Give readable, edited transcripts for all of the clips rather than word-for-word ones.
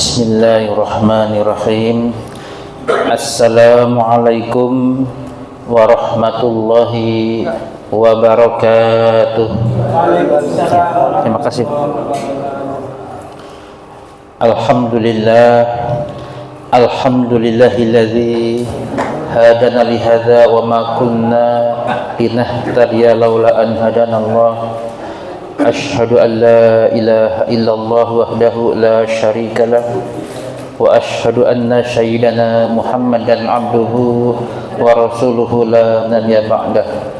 Bismillahirrahmanirrahim. Assalamualaikum warahmatullahi wabarakatuh. Terima kasih. Alhamdulillahilladzi hadana li hadza wa ma kunna linahtadiya laula an hadanallah. Asyhadu an la ilaha illallah wahdahu la syarika lah wa asyhadu anna sayyidana Muhammadan abduhu wa rasuluhu la nabiyya ba'dah.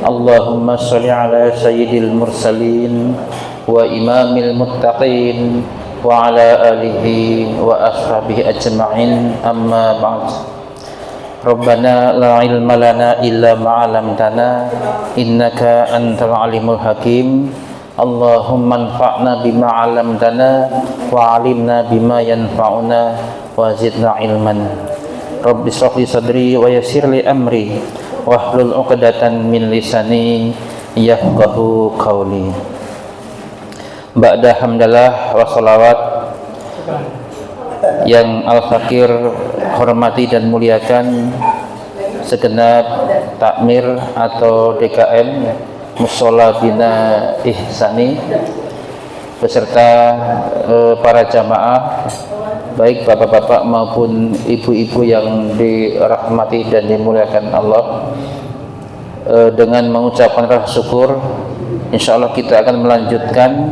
Allahumma shalli ala sayyidil mursalin wa imamil muttaqin wa ala alihi wa ashabihi ajma'in, amma ba'd. Rabbana la ilma lana illa ma 'allamtana innaka antal alimul hakim. Allahumma anfa'na bima 'allamtana wa 'allimna bima yanfa'una wa zidna ilman. Rabbi shrah li sadri wa yassir li amri wahlul 'uqdatan min lisani yafqahu qawli. Ba'da hamdalah wa salawat yang Al-Fakir hormati dan muliakan, segenap takmir atau DKM Mushola Bina Ihsani beserta para jamaah, baik bapak-bapak maupun ibu-ibu yang dirahmati dan dimuliakan Allah. Dengan mengucapkan rasa syukur, insya Allah kita akan melanjutkan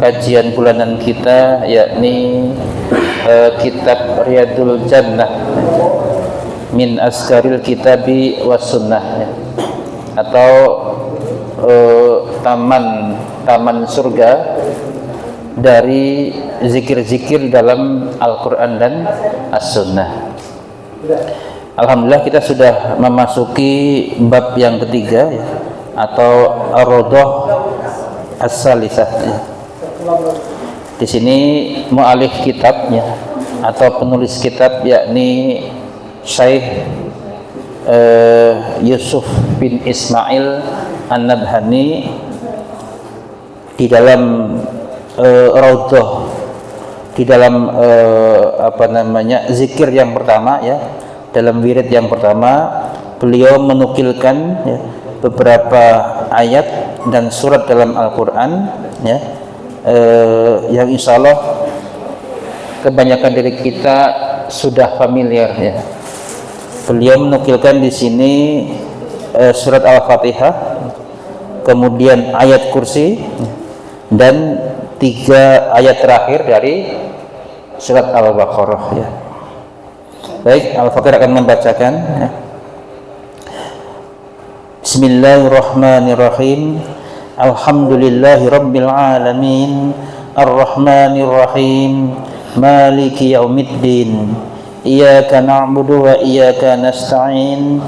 kajian bulanan kita, yakni kitab Riyadul Jannah min Askaril Kitabi was Sunnah, atau taman surga dari zikir-zikir dalam Al-Quran dan As-Sunnah. Alhamdulillah kita sudah memasuki bab yang ketiga, atau Ar-Rawdah As-Salisah. Di sini mu'alif kitabnya atau penulis kitab, yakni Syekh Yusuf bin Ismail An-Nabhani, di dalam Rawdah, di dalam zikir yang pertama, dalam wirid yang pertama, beliau menukilkan beberapa ayat dan surat dalam Al-Quran, yang insya Allah kebanyakan dari kita sudah familiar. Beliau menukilkan di sini surat Al-Fatihah, kemudian ayat kursi, dan 3 ayat terakhir dari surat Al-Baqarah. Baik, Al-Fakir akan membacakan. Bismillahirrahmanirrahim. Alhamdulillahi rabbil alamin, arrahmanir rahim, maliki yaumiddin, iyyaka na'budu wa iyyaka nasta'in,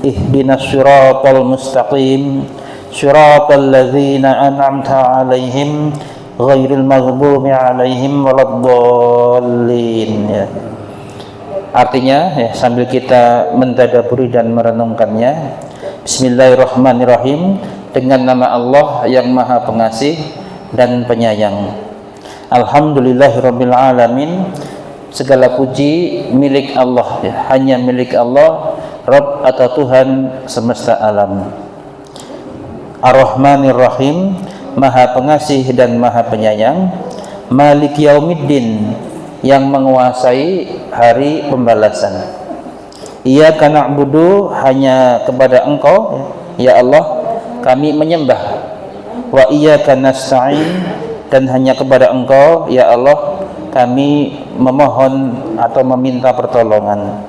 ihdinas siratal mustaqim, siratal ladzina an'amta 'alaihim ghairil maghdubi 'alaihim waladdallin. Artinya, sambil kita mentadabburi dan merenungkannya, Bismillahirrahmanirrahim, dengan nama Allah yang Maha Pengasih dan Penyayang. Alhamdulillahirabbil alamin, segala puji milik Allah, hanya milik Allah, Rabb atau Tuhan semesta alam. Ar-Rahmanir Rahim, Maha Pengasih dan Maha Penyayang. Malik Yaumiddin, yang menguasai hari pembalasan. Iyyaka na'budu, hanya kepada Engkau ya Allah kami menyembah. Wa iyyaka nasta'in, dan hanya kepada Engkau ya Allah kami memohon atau meminta pertolongan.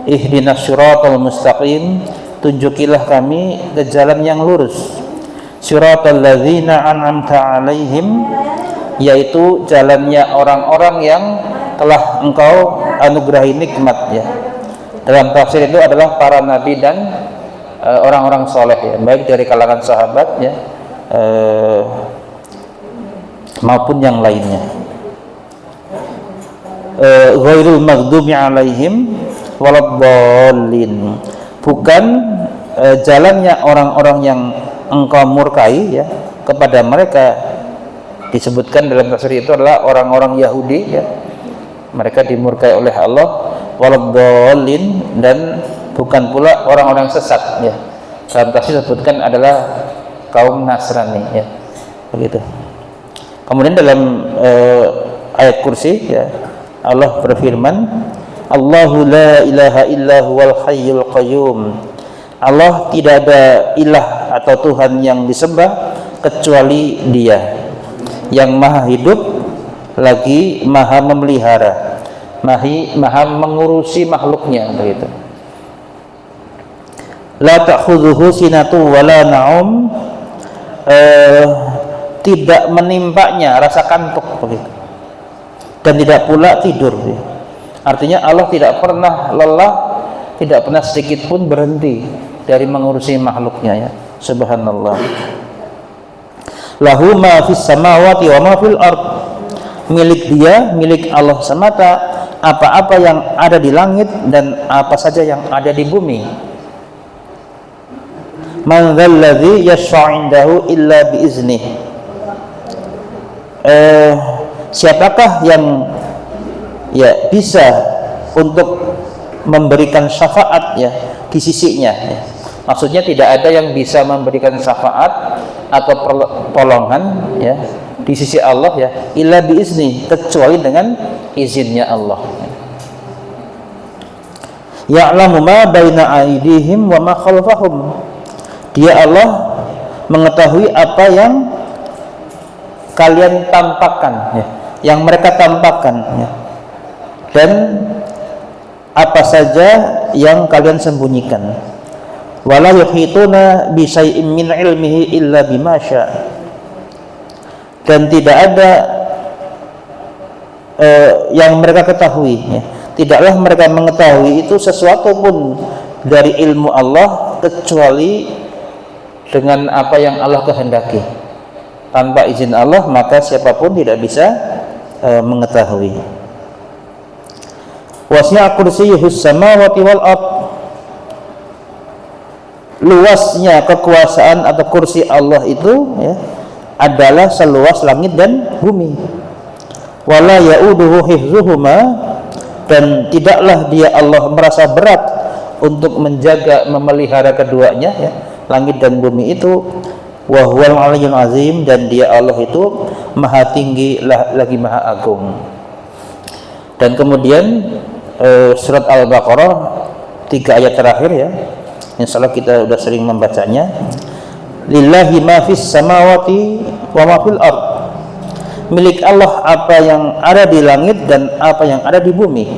Ihdinas siratal mustaqim, tunjukilah kami ke jalan yang lurus. Siratal ladzina an'amta 'alaihim, yaitu jalannya orang-orang yang telah Engkau anugerahi nikmat. Dalam tafsir itu adalah para nabi dan orang-orang soleh, baik dari kalangan sahabat maupun yang lainnya. Ghairul maghdubi 'alaihim waladdallin, bukan jalannya orang-orang yang Engkau murkai kepada mereka. Disebutkan dalam tafsir itu adalah orang-orang Yahudi mereka dimurkai oleh Allah, waladhdallin, dan bukan pula orang-orang sesat ya. Dalam tafsir disebutkan adalah kaum Nasrani ya, begitu. Kemudian dalam ayat kursi ya, Allah berfirman, Allahu la ilaha illa huwal hayyul qayyum. Allah tidak ada ilah atau Tuhan yang disembah kecuali Dia yang maha hidup lagi maha memelihara, maha mengurusi makhluknya, begitu. La ta'khudhuhu sinatu wala na'um, tidak menimpanya rasa kantuk, begitu, dan tidak pula tidur. Artinya Allah tidak pernah lelah, tidak pernah sedikit pun berhenti dari mengurusi makhluknya ya. Subhanallah. Lahu ma fis samawati wa ma fil ard. Milik Dia, milik Allah semata apa-apa yang ada di langit dan apa saja yang ada di bumi. Man dzalladzi yashfa'u 'indahu illa bi iznih. Siapakah yang ya bisa untuk memberikan syafaat ya di sisinya ya. Maksudnya tidak ada yang bisa memberikan syafaat atau pertolongan ya di sisi Allah ya illa biizni, kecuali dengan izinnya Allah. Ya'lamu ma baina aydihim wa ma khalfahum. Dia Allah mengetahui apa yang kalian tampakkan ya, yang mereka tampakkan ya, dan apa saja yang kalian sembunyikan. Wala yuhituna bi syai'in min ilmihi illa bima syaa. Dan tidak ada yang mereka ketahui ya. Tidaklah mereka mengetahui itu sesuatu pun dari ilmu Allah kecuali dengan apa yang Allah kehendaki. Tanpa izin Allah maka siapapun tidak bisa mengetahui. Wasi'a kursiyyuhus samawati wal ard. Luasnya kekuasaan atau kursi Allah itu ya, adalah seluas langit dan bumi. Wala ya'uduhu hifzuhuma, dan tidaklah Dia Allah merasa berat untuk menjaga memelihara keduanya ya, langit dan bumi itu. Wa huwal 'aliyyul 'azim, dan Dia Allah itu maha tinggi lagi maha agung. Dan kemudian surat Al-Baqarah 3 ayat terakhir ya, insyaallah kita sudah sering membacanya. Lillahi ma fis samawati wa ma fil ard. Milik Allah apa yang ada di langit dan apa yang ada di bumi.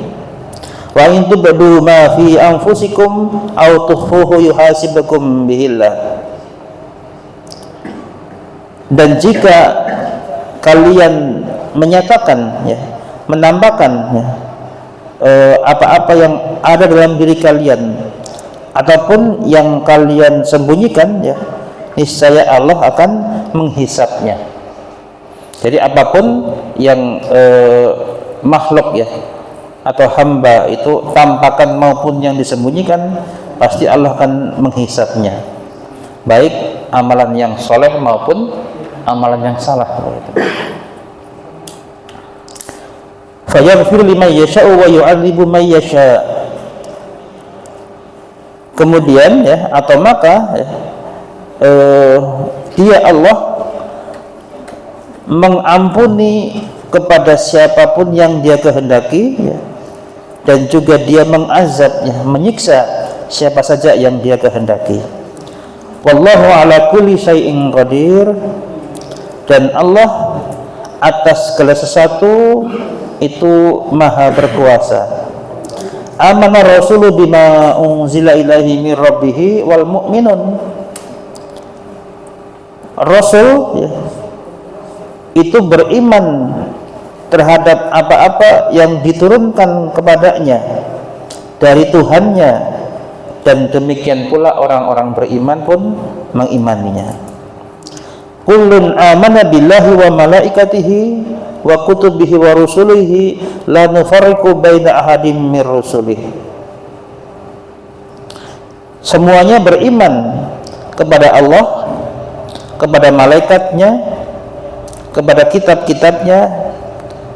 Wa in tubdu ma fi anfusikum aw tukhfuhu yuhasibukum bihillah. Dan jika kalian menyatakan ya, menambahkan ya, apa-apa yang ada dalam diri kalian ataupun yang kalian sembunyikan ya, niscaya Allah akan menghisapnya. Jadi apapun yang makhluk ya atau hamba itu tampakan maupun yang disembunyikan, pasti Allah akan menghisapnya, baik amalan yang soleh maupun amalan yang salah. Fayaghfir liman yasha'u wa yu'adzibu man yasha'. Kemudian ya, atau maka ya, Dia Allah mengampuni kepada siapapun yang Dia kehendaki ya, dan juga Dia mengazab ya, menyiksa siapa saja yang Dia kehendaki. Wallahu ala kulli syai'in qadir, dan Allah atas segala sesuatu itu maha berkuasa. Amana rasulu bima unzila ilaihi min rabbih wal mu'minun. Rasul ya, itu beriman terhadap apa-apa yang diturunkan kepadanya dari Tuhannya, dan demikian pula orang-orang beriman pun mengimaninya. Kullun amana billahi wa malaikatihi wa kutubihi wa rusulihi la nufarriqu baina ahadin mir rusulihi. Semuanya beriman kepada Allah, kepada malaikatnya, kepada kitab-kitabnya,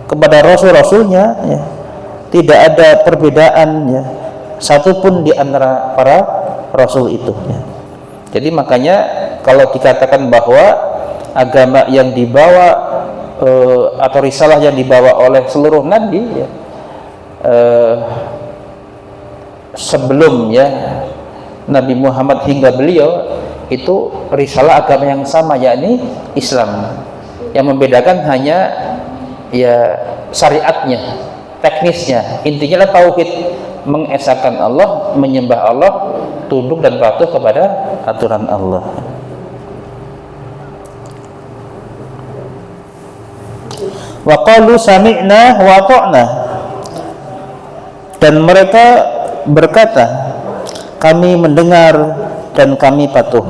kepada rasul-rasulnya ya, tidak ada perbedaan ya satupun di antara para rasul itu ya. Jadi makanya kalau dikatakan bahwa agama yang dibawa atau risalah yang dibawa oleh seluruh nabi ya, sebelum ya Nabi Muhammad hingga beliau itu risalah agama yang sama, yakni Islam. Yang membedakan hanya ya syariatnya, teknisnya. Intinya adalah tauhid, mengesahkan Allah, menyembah Allah, tunduk dan patuh kepada aturan Allah. Wa qalu sami'na wa ata'na, dan mereka berkata, kami mendengar dan kami patuh.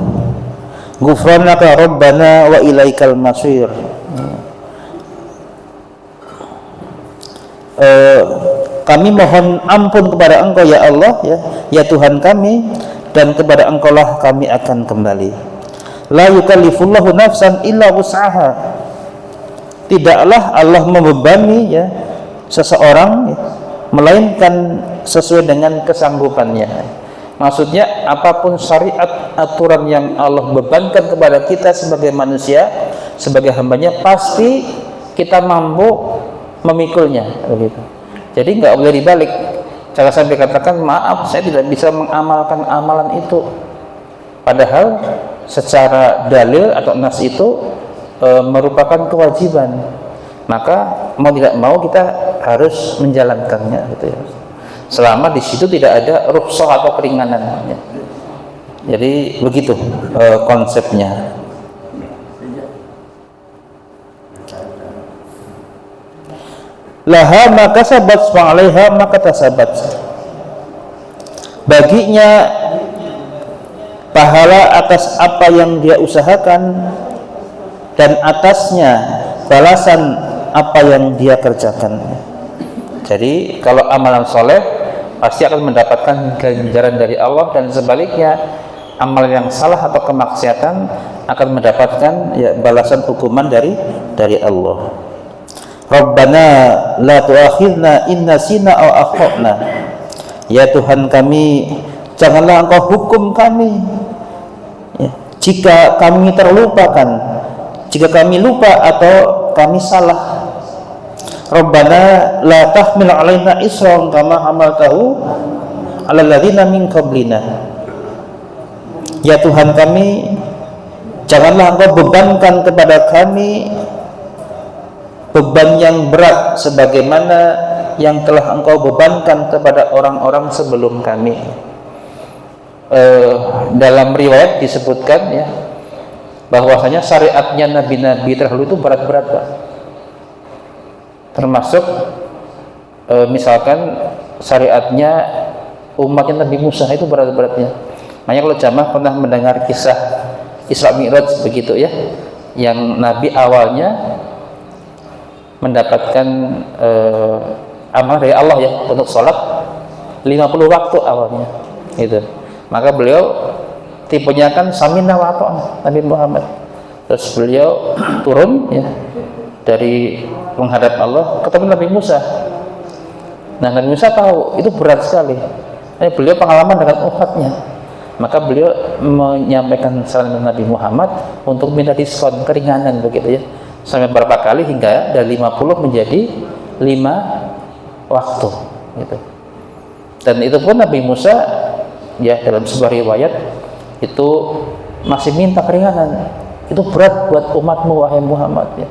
Ghufranaka rabbana wa ilaikal masir. Kami mohon ampun kepada Engkau ya Allah ya Tuhan kami, dan kepada Engkau lah kami akan kembali. La yukallifullahu nafsan illa wus'aha. Tidaklah Allah membebani ya seseorang ya, melainkan sesuai dengan kesanggupannya. Maksudnya apapun syariat, aturan yang Allah bebankan kepada kita sebagai manusia, sebagai hambanya, pasti kita mampu memikulnya begitu. Jadi nggak boleh dibalik. Jangan sampai katakan maaf saya tidak bisa mengamalkan amalan itu, padahal secara dalil atau nas itu merupakan kewajiban, maka mau tidak mau kita harus menjalankannya gitu ya. Selama di situ tidak ada rukhsah atau keringanan ya. Jadi begitu konsepnya. Laha maka sabat wa 'alaiha maka tasabat. Baginya pahala atas apa yang dia usahakan, dan atasnya balasan apa yang dia kerjakan. Jadi kalau amalan soleh pasti akan mendapatkan ganjaran dari Allah, dan sebaliknya amalan yang salah atau kemaksiatan akan mendapatkan ya balasan hukuman dari Allah. Rabbana la tu'akhidna in nasina aw akhtana. Ya Tuhan kami, janganlah Engkau hukum kami ya, jika kami terlupakan, jika kami lupa atau kami salah. Rabbana la tahmil 'alaina isran kama hamaltahu 'alal ladzina min qablina. Ya Tuhan kami, janganlah Engkau bebankan kepada kami beban yang berat sebagaimana yang telah Engkau bebankan kepada orang-orang sebelum kami. Dalam riwayat disebutkan ya bahwasanya syariatnya nabi-nabi terdahulu itu berat-berat, Pak. Termasuk misalkan syariatnya umatnya Nabi Musa itu berat-beratnya. Makanya kalau jamaah pernah mendengar kisah Isra Mi'raj begitu ya, yang Nabi awalnya mendapatkan amal dari Allah ya untuk sholat 50 waktu awalnya itu. Maka beliau tipenya kan samina wa ata'na Nabi Muhammad. Terus beliau turun ya dari menghadap Allah ketemu Nabi Musa. Nah, Nabi Musa tahu itu berat sekali. Beliau pengalaman dengan umatnya. Maka beliau menyampaikan saran Nabi Muhammad untuk minta diskon, keringanan begitu ya. Sampai berapa kali hingga dari 50 menjadi 5 waktu gitu. Dan itu pun Nabi Musa ya dalam sebuah riwayat itu masih minta keringanan. Itu berat buat umatmu wahai Muhammad ya.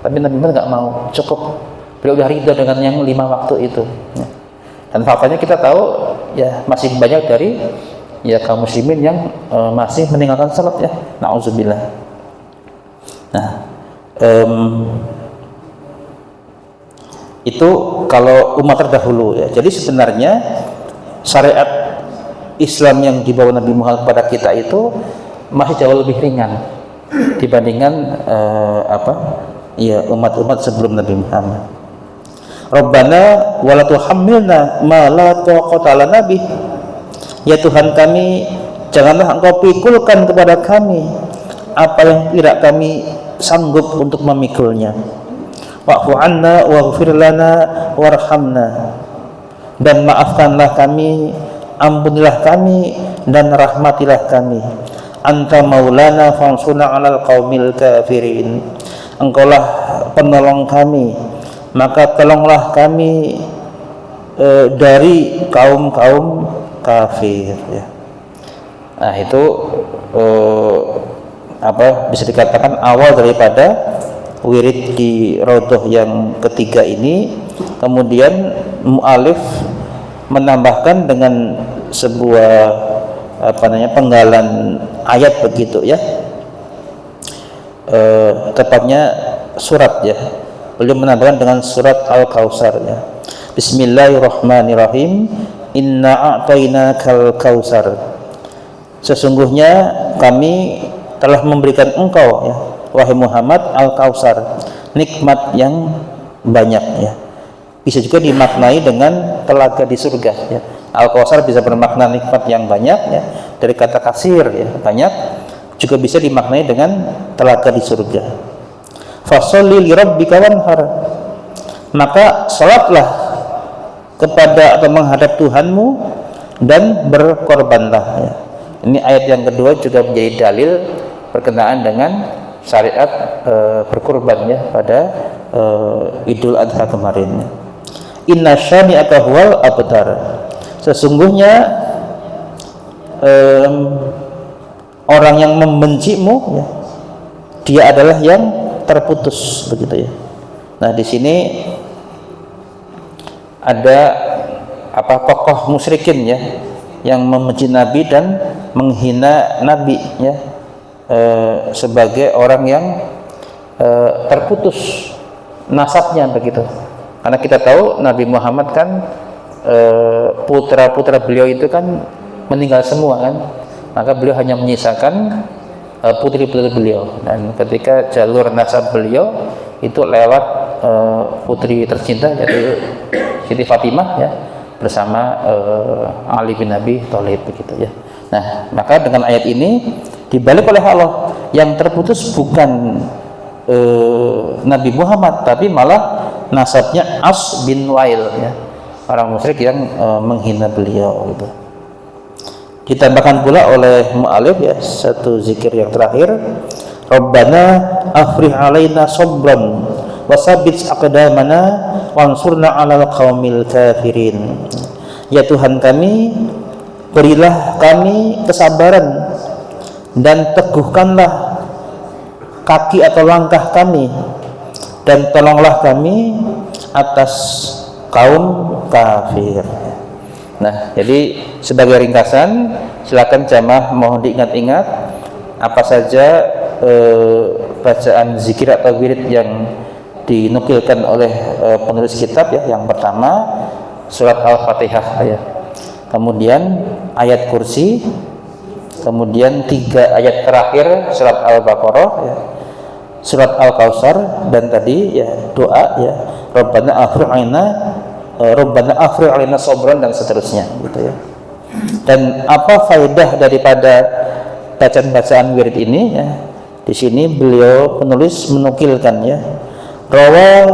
Tapi Nabi Muhammad nggak mau, cukup. Beliau udah ridho dengan yang 5 waktu itu ya. Dan faktanya kita tahu ya masih banyak dari ya kaum muslimin yang masih meninggalkan salat ya. Nauzubillah. Nah, itu kalau umat terdahulu ya. Jadi sebenarnya syariat Islam yang dibawa Nabi Muhammad kepada kita itu masih jauh lebih ringan dibandingkan ya umat-umat sebelum Nabi Muhammad. Rabbana wala tuhammilna ma la taqata lana bih. Ya Tuhan kami, janganlah Engkau pikulkan kepada kami apa yang tidak kami sanggup untuk memikulnya. Wa'fu 'anna waghfir lana warhamna. dan maafkanlah kami, ampunilah kami dan rahmatilah kami. Anta maulana fansurna 'alal qaumil kafirin. Engkaulah penolong kami, maka tolonglah kami dari kaum-kaum kafir ya. Nah, itu bisa dikatakan awal daripada wirid di Raudhah yang ketiga ini. Kemudian mu'alif menambahkan dengan sebuah penggalan ayat begitu ya, tepatnya surat ya. Beliau menambahkan dengan surat Al-Kautsar ya. Bismillahirrahmanirrahim. Inna a'tainakal kautsar. Sesungguhnya kami telah memberikan engkau ya, wahai Muhammad, Al-Kautsar, nikmat yang banyak ya. Bisa juga dimaknai dengan telaga di surga ya. Al-Kautsar bisa bermakna nikmat yang banyak ya, dari kata kasir ya, banyak, juga bisa dimaknai dengan telaga di surga. Fasholli li rabbika wanhar. Maka salatlah kepada atau menghadap Tuhanmu dan berkorbanlah ya. Ini ayat yang kedua juga menjadi dalil berkenaan dengan syariat berkorban ya pada Idul Adha kemarin. Inna syani'aka huwal abtar. Sesungguhnya orang yang membencimu ya, dia adalah yang terputus begitu ya. Nah, di sini ada tokoh musyrikin ya yang membenci Nabi dan menghina Nabi ya, sebagai orang yang terputus nasabnya begitu. Karena kita tahu Nabi Muhammad kan putra-putra beliau itu kan meninggal semua kan, maka beliau hanya menyisakan putri-putri beliau, dan ketika jalur nasab beliau itu lewat putri tercinta yaitu Siti Fatimah ya, bersama Ali bin Abi Thalib begitu ya. Nah, maka dengan ayat ini dibalik oleh Allah, yang terputus bukan Nabi Muhammad, tapi malah nasabnya As bin Wail ya, orang musyrik yang menghina beliau gitu. Ditambahkan pula oleh mu'alif ya satu zikir yang terakhir, Rabbana afrih alaina sabran wasabbit aqdamana wansurna 'alal qaumil kafirin. Ya Tuhan kami, berilah kami kesabaran dan teguhkanlah kaki atau langkah kami, dan tolonglah kami atas kaum kafir. Nah, jadi sebagai ringkasan, silakan jamaah mohon diingat-ingat apa saja bacaan zikir atau wirid yang dinukilkan oleh penulis kitab ya. Yang pertama surat Al-Fatihah ya, kemudian ayat kursi, kemudian 3 ayat terakhir surat Al-Baqarah ya, surat Al-Kautsar, dan tadi ya doa ya Rabbana afrigh 'alaina sabran dan seterusnya gitu ya. Dan apa faedah daripada bacaan-bacaan wirid ini ya? Di sini beliau penulis menukilkan ya, rawa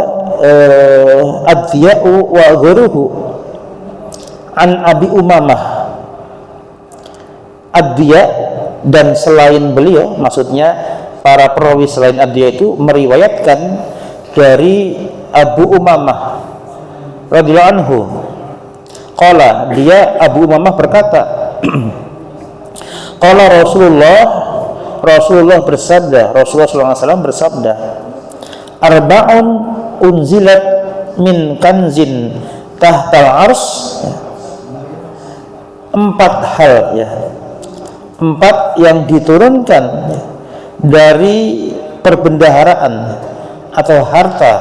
Adiya'u wa ghuruhu an Abi Umamah. Adiya dan selain beliau, maksudnya para perawi selain Adiya itu meriwayatkan dari Abu Umamah radhiyallahu anhu. Qala, dia Abu Umamah berkata, qala Rasulullah bersabda, Rasulullah SAW bersabda, arba'un unzilat min kanzin tahtal ars. 4 hal ya, 4 yang diturunkan ya, dari perbendaharaan atau harta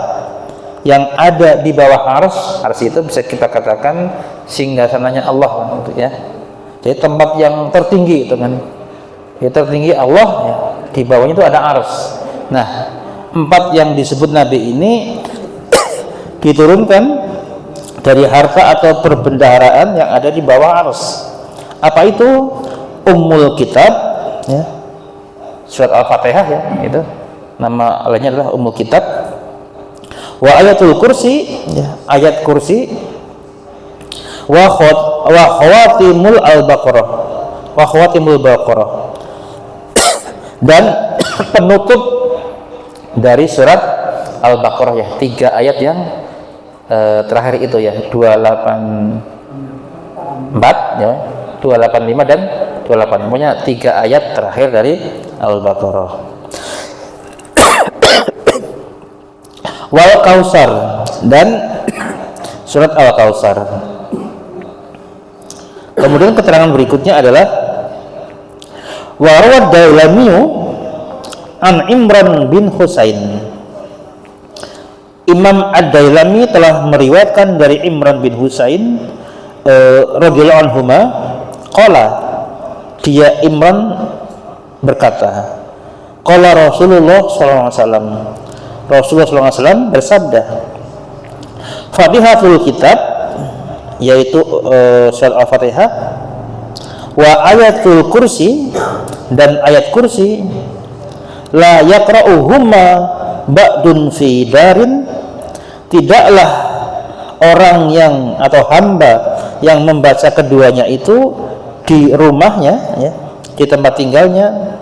yang ada di bawah ars. Ars itu bisa kita katakan singgasananya Allah gitu ya. Jadi tempat yang tertinggi itu kan, ya, tertinggi Allah ya, di bawahnya itu ada ars. Nah, 4 yang disebut Nabi ini diturunkan dari harta atau perbendaharaan yang ada di bawah ars. Apa itu? Ummul Kitab ya, surat Al-Fatihah ya, itu nama lainnya adalah Ummul Kitab. Wa ayatul kursi ya, ayat kursi. wa khawatimul al-Baqarah. Wa khawatimul Baqarah. Dan penutup dari surat Al-Baqarah ya, 3 ayat yang terakhir itu ya, 284 ya, 285 dan 28. Pokoknya 3 ayat terakhir dari Al-Baqarah. Wal Kautsar, dan surat Al-Kautsar. Kemudian keterangan berikutnya adalah wa rawad Dailami an Imran bin Husain. Imam Ad-Dailami telah meriwayatkan dari Imran bin Husain radhiyallahu anhuma, qala, dia Imran berkata, qala Rasulullah sallallahu alaihi wasallam, Rasulullah sallallahu alaihi wasallam bersabda, Fatihatul kitab, yaitu surat Al-Fatihah, wa ayatul kursi, dan ayat kursi, la yaqra'uhumma ba'dun fi darin, tidaklah orang yang atau hamba yang membaca keduanya itu di rumahnya ya, di tempat tinggalnya,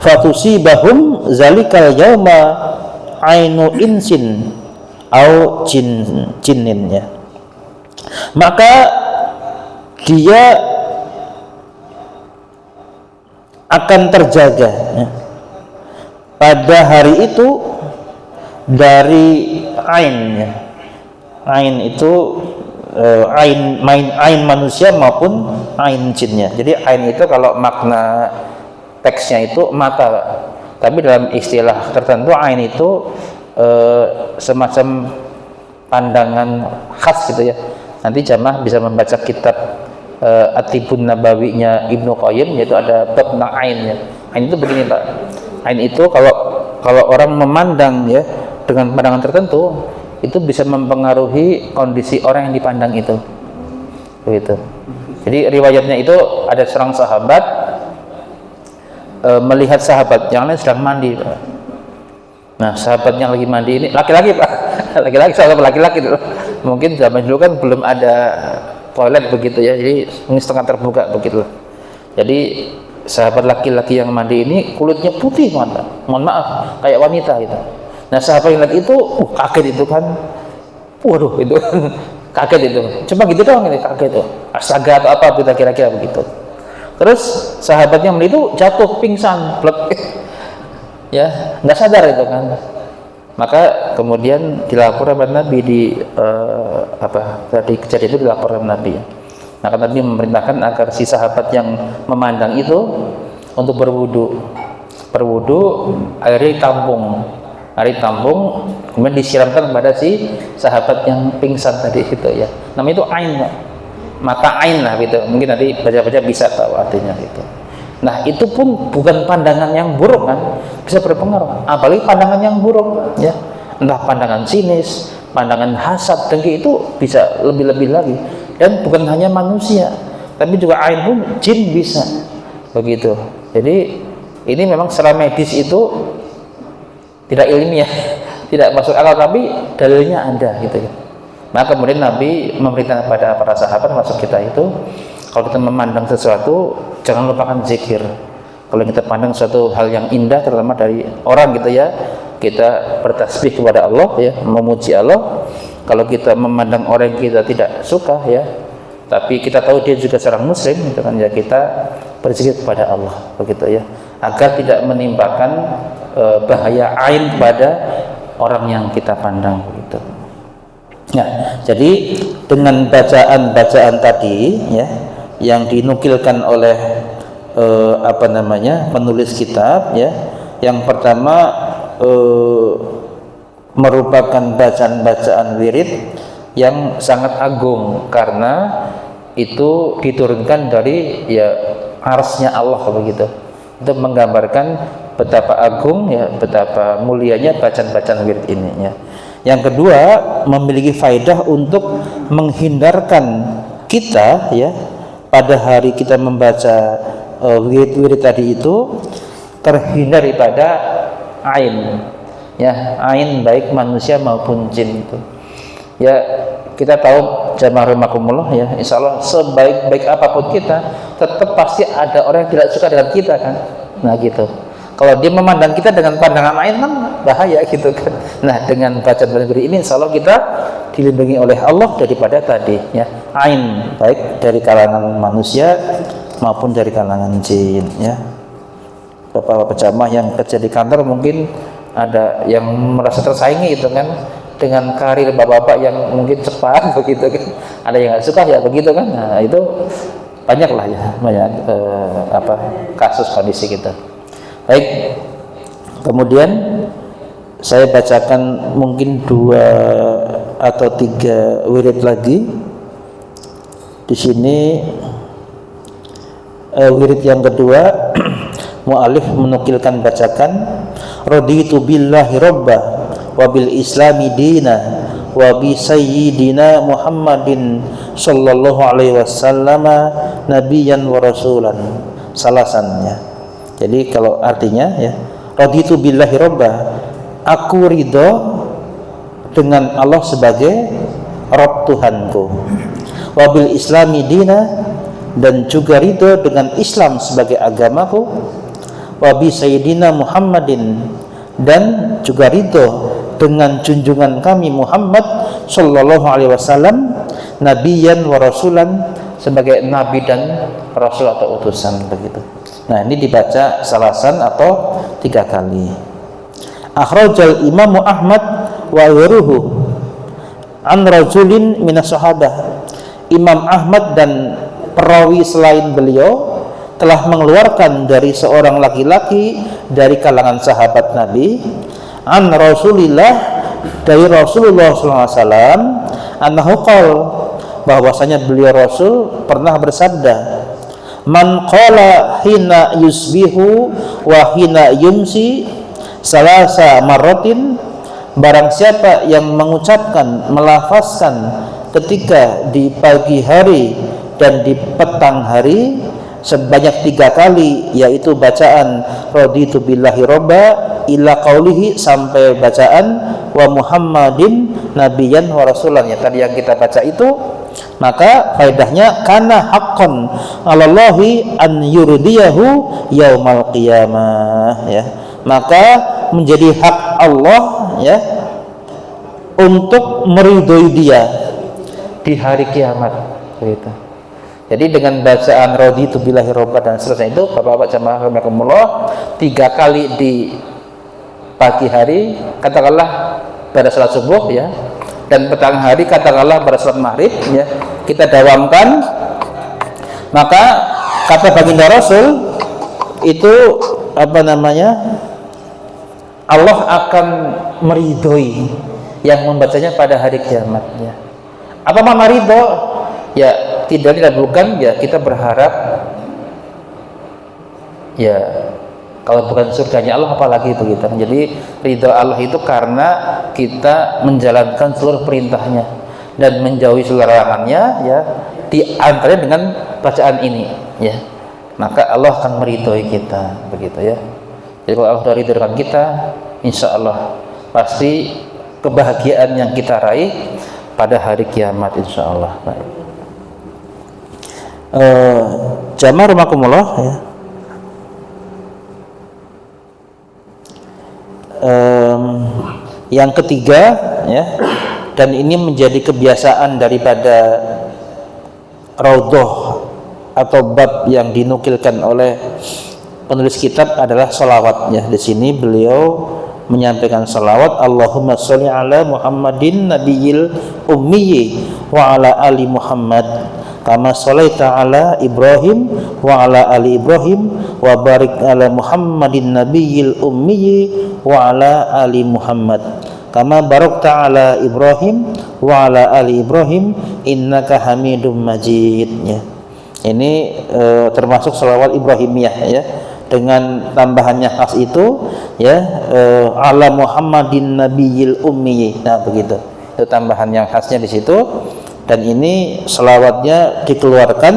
fatusibahum zalikal yauma ainu insin au jinnin ya, maka dia akan terjaga ya, pada hari itu dari ain ya. Ain itu ain manusia maupun ain jinnya. Jadi ain itu kalau makna teksnya itu mata, tapi dalam istilah tertentu ain itu semacam pandangan khas gitu ya. Nanti jamaah bisa membaca kitab At-Tibbun Nabawinya Ibnu Qayyim, yaitu ada bab ain ya. Ain itu begini Pak. Ain itu kalau orang memandang ya dengan pandangan tertentu, itu bisa mempengaruhi kondisi orang yang dipandang itu. Begitu. Jadi riwayatnya itu ada seorang sahabat melihat sahabat yang lain sedang mandi. Nah, sahabat yang lagi mandi ini laki-laki Pak. Laki-laki, sahabat laki-laki dulu. Mungkin zaman dulu kan belum ada toilet begitu ya. Jadi ini setengah terbuka begitu. Jadi sahabat laki-laki yang mandi ini kulitnya putih, mohon maaf, kayak wanita gitu. Nah, sahabat yang lihat itu kaget itu kan, waduh itu kaget itu, coba gitu doang ini kaget tuh, astaga atau apa kita kira-kira begitu. Terus sahabat yang melihat itu jatuh pingsan, plek, ya nggak sadar itu kan. Maka kemudian dilaporkan kepada Nabi tadi kejadian itu dilaporkan Nabi. Maka Nabi memerintahkan agar si sahabat yang memandang itu untuk berwudu, airnya ditampung, kemudian disiramkan kepada si sahabat yang pingsan tadi itu ya. Namanya itu ain, mata ain lah gitu. Mungkin nanti baca-baca bisa tahu artinya itu. Nah, itu pun bukan pandangan yang buruk kan, bisa berpengaruh. Apalagi pandangan yang buruk ya, entah pandangan sinis, pandangan hasad, dengki, itu bisa lebih-lebih lagi. Dan bukan hanya manusia, tapi juga ain pun jin bisa begitu. Jadi ini memang secara medis itu tidak ilmiah, tidak masuk akal, tapi dalilnya ada gitu ya. Maka kemudian Nabi memerintahkan kepada para sahabat masuk kita itu, kalau kita memandang sesuatu jangan lupakan zikir. Kalau kita pandang suatu hal yang indah, terutama dari orang gitu ya, kita bertasbih kepada Allah ya, memuji Allah. Kalau kita memandang orang yang kita tidak suka ya, tapi kita tahu dia juga seorang muslim gitu kan ya, kita berzikir kepada Allah begitu ya, agar tidak menimpakan bahaya ain pada orang yang kita pandang begitu. Nah, jadi dengan bacaan-bacaan tadi ya, yang dinukilkan oleh penulis kitab ya, yang pertama merupakan bacaan-bacaan wirid yang sangat agung karena itu diturunkan dari ya arsy-nya Allah begitu. Itu menggambarkan betapa agung ya, betapa mulianya bacaan-bacaan wirid ini ya. Yang kedua, memiliki faedah untuk menghindarkan kita ya, pada hari kita membaca wirid-wirid tadi itu, terhindar daripada ain ya, ain baik manusia maupun jin itu ya. Kita tahu jamaah rahimakumullah ya, insya Allah sebaik-baik apapun kita, tetap pasti ada orang yang tidak suka dengan kita kan. Nah gitu. Kalau dia memandang kita dengan pandangan ain kan bahaya gitu kan. Nah dengan bacaan beri ini insya Allah kita dilindungi oleh Allah daripada tadi ya ain, baik dari kalangan manusia maupun dari kalangan jin ya. Bapak-bapak jamaah yang kerja di kantor mungkin ada yang merasa tersaingi itu kan dengan karir bapak-bapak yang mungkin cepat begitu kan. Ada yang nggak suka ya begitu kan. Nah itu banyak lah ya, banyak kasus kondisi kita. Baik, kemudian saya bacakan mungkin 2 atau 3 wirid lagi. Di sini wirid yang kedua, mu'alif menukilkan bacakan, raditu billahi robba wa bil islami dina wa bi sayyidina Muhammadin sallallahu alaihi wasallam nabiyan wa rasulan. Salasannya. Jadi kalau artinya ya, raditu billahi robba, aku ridho dengan Allah sebagai Rabb Tuhanku, wabil islami dina, dan juga ridho dengan Islam sebagai agamaku, wabi sayyidina Muhammadin, dan juga ridho dengan junjungan kami Muhammad sallallahu alaihi wasallam, nabiyan wa rasulan, sebagai nabi dan rasul atau utusan begitu. Nah ini dibaca salasan atau 3 kali. Akhrajal Imam Ahmad wa waruhu an rajulin minas sahabah. Imam Ahmad dan perawi selain beliau telah mengeluarkan dari seorang laki-laki dari kalangan sahabat Nabi, an Rasulillah, dari Rasulullah SAW, annahu qala, bahwasanya beliau Rasul pernah bersabda, man qala hina yusbihu wa hina yumsi salasa marratin, barang siapa yang mengucapkan, melafazkan ketika di pagi hari dan di petang hari sebanyak 3 kali, yaitu bacaan raditu billahi robba ila qaulihi, sampai bacaan wa Muhammadin nabiyan wa rasulan ya tadi yang kita baca itu, maka faedahnya kana haqqan 'alallahi an yurdiyahu yaumal qiyamah ya, maka menjadi hak Allah ya untuk meridhoi dia di hari kiamat gitu. Jadi dengan bacaan raditu billahi robba dan seterusnya itu Bapak-bapak jamaah rahimakumullah 3 kali di pagi hari katakanlah pada salat subuh ya, dan petang hari katakanlah pada salat maghrib ya, kita dawamkan, maka kata baginda Rasul itu Allah akan meridhoi yang membacanya pada hari kiamat ya. Apa makna ridho? Ya tidak bukan ya, kita berharap ya kalau bukan surganya Allah apalagi begitu. Jadi ridho Allah itu karena kita menjalankan seluruh perintahnya dan menjauhi seluruh larangannya ya, diantaranya dengan bacaan ini ya, maka Allah akan meridhoi kita begitu ya. Jadi kalau Allah ridho dengan kita, insya Allah pasti kebahagiaan yang kita raih pada hari kiamat insya Allah. Jamaah rahimakumullah ya. Yang ketiga ya, dan ini menjadi kebiasaan daripada raudhah atau bab yang dinukilkan oleh penulis kitab adalah sholawat ya. Di sini beliau menyampaikan sholawat, Allahumma sholli ala Muhammadin nabiyil ummiyi wa ala ali Muhammad kama sholaita ala Ibrahim wa ala ali Ibrahim wa barik ala Muhammadin nabiyil ummiyi wa ala ali Muhammad kama barakta ala Ibrahim wa ala ali Ibrahim innaka Hamidum Majid ya. Ini termasuk sholawat Ibrahimiyah ya, dengan tambahannya khas itu ya, ala Muhammadin nabiyil ummiyi. Nah begitu, itu tambahan yang khasnya di situ. Dan ini selawatnya dikeluarkan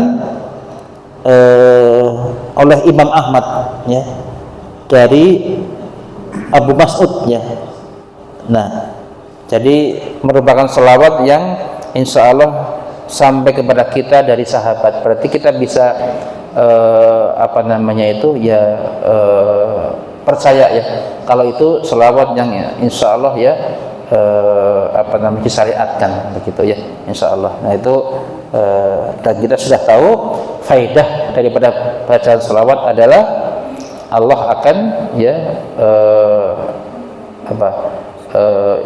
oleh Imam Ahmad ya, dari Abu Mas'ud ya. Nah jadi merupakan selawat yang insya Allah sampai kepada kita dari sahabat. Berarti kita bisa apa namanya itu ya percaya ya kalau itu selawat yang insya Allah ya apa namanya disyariatkan begitu ya insya Allah. Nah itu dan kita sudah tahu faidah daripada bacaan selawat adalah Allah akan ya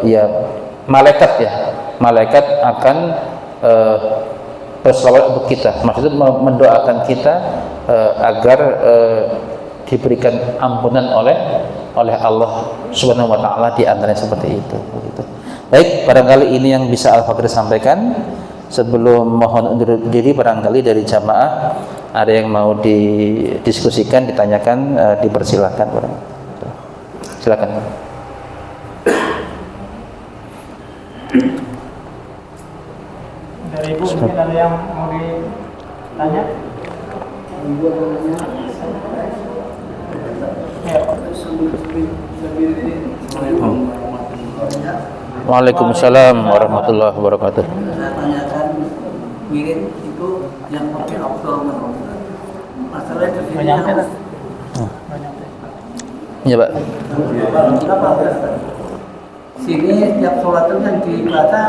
ya malaikat akan berselawat untuk kita, maksudnya mendoakan kita agar diberikan ampunan oleh Allah Subhanahu wa taala, di antaranya seperti itu begitu. Baik, barangkali ini yang bisa Al-Fakir sampaikan. Sebelum mohon undur diri, barangkali dari jamaah ada yang mau didiskusikan, ditanyakan, dipersilahkan. Silakan. Dari Ibu mungkin ada yang mau ditanya? Waalaikumsalam warahmatullahi wabarakatuh. Saya tanyakan wirid itu yang pakai absol masalahnya di sini Banyak. Ya, Pak. kenapa? Sini setiap sholat itu yang dibaca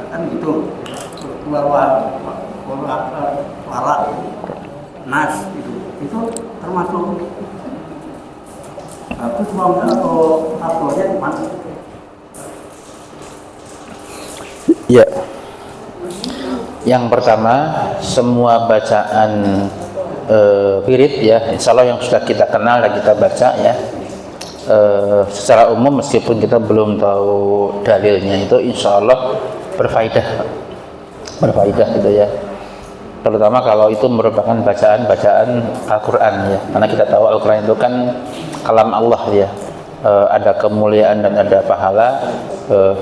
kan gitu keluar nas itu termasuk itu semua atau uploadnya di mana? Ya. Yang pertama, semua bacaan wirid ya, insya Allah yang sudah kita kenal dan kita baca ya, secara umum meskipun kita belum tahu dalilnya itu insya Allah berfaedah gitu ya. Terutama kalau itu merupakan bacaan Al-Quran ya, karena kita tahu Al-Quran itu kan kalam Allah ya, ada kemuliaan dan ada pahala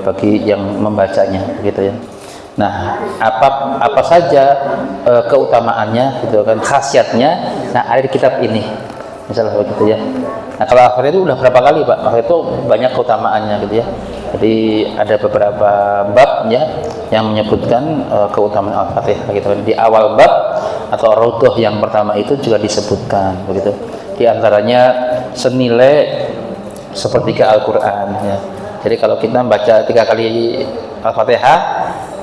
bagi yang membacanya gitu ya. Nah, apa saja keutamaannya gitu kan, khasiatnya, nah ada di kitab ini misalnya begitu ya. Nah kalau Al-Fatihah itu udah berapa kali Pak? Waktu itu banyak keutamaannya gitu ya. Jadi ada beberapa bab ya yang menyebutkan keutamaan Al-Fatihah gitu. Di awal bab atau raudhah yang pertama itu juga disebutkan begitu. Di antaranya senilai sepertiga Al-Quran ya. Jadi kalau kita membaca 3 kali Al-Fatihah,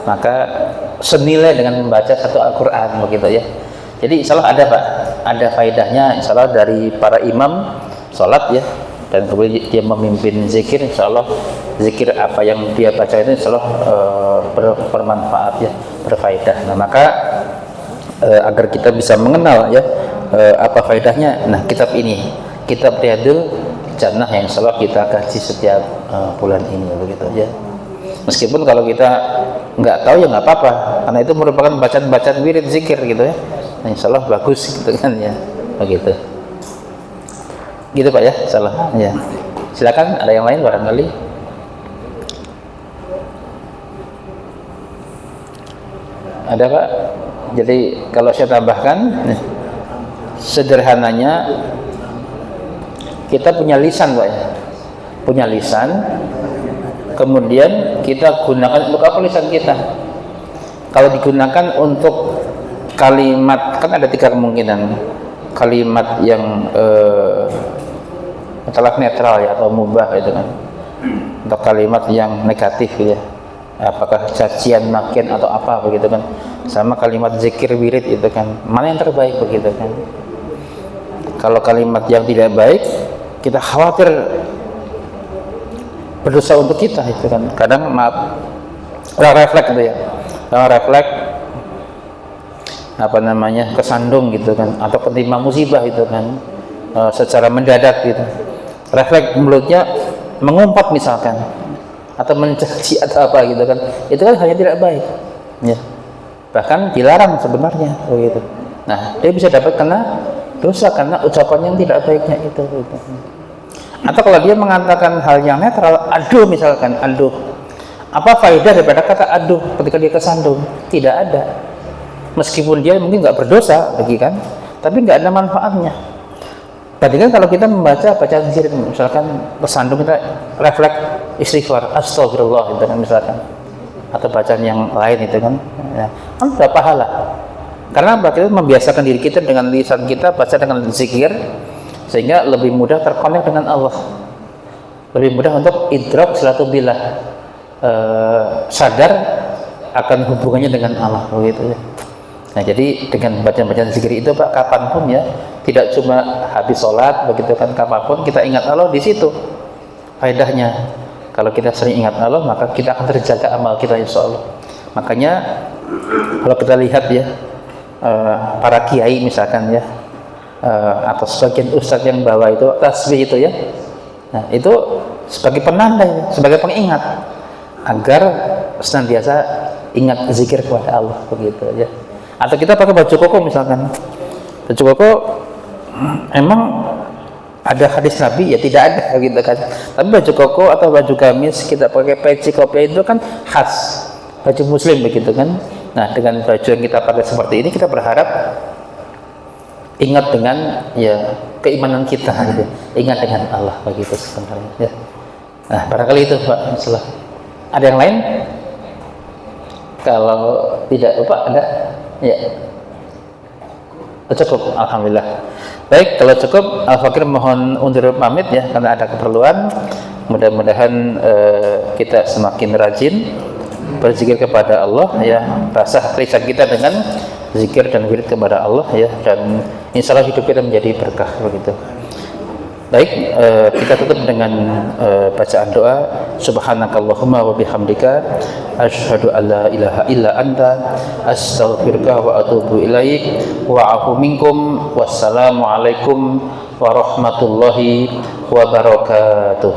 maka senilai dengan membaca 1 Al-Quran begitu ya. Jadi insya Allah ada Pak, ada faedahnya insya Allah dari para imam sholat ya, dan kemudian dia memimpin zikir, insya Allah zikir apa yang dia baca itu insya Allah bermanfaat ya, berfaedah. Nah maka agar kita bisa mengenal ya apa faedahnya, nah kitab ini, kitab Riyadul Jannah yang insya Allah kita kaji setiap bulan ini begitu ya. Meskipun kalau kita nggak tahu ya nggak apa-apa, karena itu merupakan bacaan wirid zikir gitu ya. Nah, insya Allah bagus gitu kan ya, begitu. Gitu Pak ya, salah ya. Silakan, ada yang lain barangkali. Ada Pak. Jadi kalau saya tambahkan, sederhananya kita punya lisan Pak ya, punya lisan. Kemudian kita gunakan untuk apa lisan kita? Kalau digunakan untuk kalimat, kan ada 3 kemungkinan. Kalimat yang masalah netral ya atau mubah itu kan. Untuk kalimat yang negatif ya. Apakah cacian, makian atau apa begitu kan. Sama kalimat zikir wirid itu kan. Mana yang terbaik begitu kan. Kalau kalimat yang tidak baik, kita khawatir berdosa untuk kita itu kan. Kadang maaf refleks gitu ya, refleks apa namanya kesandung gitu kan, atau ketimpa musibah itu kan, secara mendadak gitu, refleks mulutnya mengumpat misalkan, atau mencaci atau apa gitu kan, itu kan hanya tidak baik ya, bahkan dilarang sebenarnya begitu. Nah dia bisa dapat kena dosa karena ucapan yang tidak baiknya itu gitu. Atau kalau dia mengatakan hal yang netral, aduh misalkan, aduh, apa faedah daripada kata aduh ketika dia kesandung? Tidak ada. Meskipun dia mungkin nggak berdosa bagi kan, tapi nggak ada manfaatnya. Bandingkan kalau kita membaca bacaan zikir, misalkan kesandung, kita refleks istighfar, astagfirullah itu kan misalkan, atau bacaan yang lain itu kan, ya, kan sudah pahala. Karena apa? Kita membiasakan diri kita dengan lisan kita baca dengan zikir, sehingga lebih mudah terkonek dengan Allah, lebih mudah untuk idrak silatu billah, sadar akan hubungannya dengan Allah begitu ya. Nah, jadi dengan bacaan-bacaan zikir itu Pak, kapanpun ya, tidak cuma habis sholat begitu kan, kapanpun kita ingat Allah, di situ faedahnya. Kalau kita sering ingat Allah, maka kita akan terjaga amal kita insya Allah. Makanya kalau kita lihat ya, para kiai misalkan ya, atau sebagian ustadz yang bawa itu tasbih itu ya, nah itu sebagai penanda ya, sebagai pengingat agar senantiasa ingat zikir kepada Allah begitu ya. Atau kita pakai baju koko misalkan, baju koko emang ada hadis Nabi ya, tidak ada gitu kan, tapi baju koko atau baju gamis kita pakai peci kopiah itu kan khas baju muslim begitu kan. Nah, dengan baju yang kita pakai seperti ini, kita berharap ingat dengan ya keimanan kita gitu, ingat dengan Allah begitu sebenarnya ya. Nah, barangkali itu Pak, masalah. Ada yang lain? Kalau tidak Pak, ada? Ya, cukup, alhamdulillah. Baik, kalau cukup, Al-Fakir mohon undur pamit ya, karena ada keperluan. Mudah-mudahan kita semakin rajin berzikir kepada Allah ya, basah lisan kita dengan zikir dan wirid kepada Allah ya, dan insya Allah hidup kita menjadi berkah begitu. Baik, kita tutup dengan bacaan doa. Subhanakallahumma wa bihamdika asyhadu an la ilaha illa anta astaghfiruka wa atubu ilaik wa a'fu minkum. Wassalamu alaikum warahmatullahi wabarakatuh.